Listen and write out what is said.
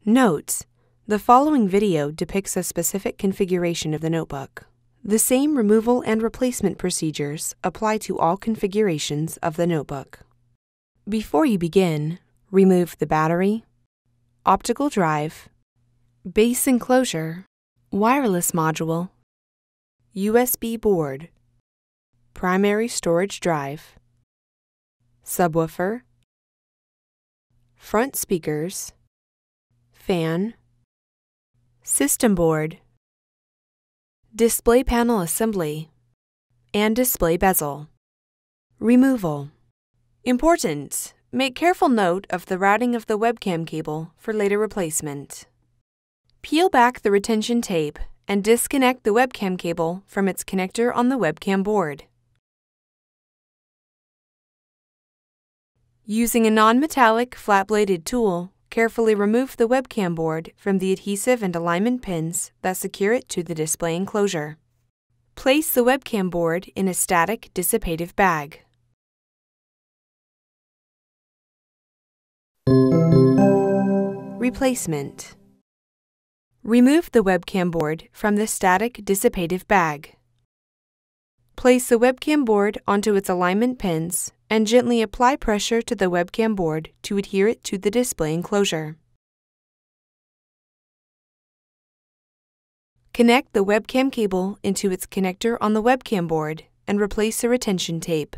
Note: the following video depicts a specific configuration of the notebook. The same removal and replacement procedures apply to all configurations of the notebook. Before you begin, remove the battery, optical drive, base enclosure, wireless module, USB board, primary storage drive, subwoofer, front speakers, fan, system board, display panel assembly, and display bezel. Removal. Important: make careful note of the routing of the webcam cable for later replacement. Peel back the retention tape and disconnect the webcam cable from its connector on the webcam board. Using a non-metallic flat-bladed tool, carefully remove the webcam board from the adhesive and alignment pins that secure it to the display enclosure. Place the webcam board in a static dissipative bag. Replacement. Remove the webcam board from the static dissipative bag. Place the webcam board onto its alignment pins and gently apply pressure to the webcam board to adhere it to the display enclosure. Connect the webcam cable into its connector on the webcam board and replace the retention tape.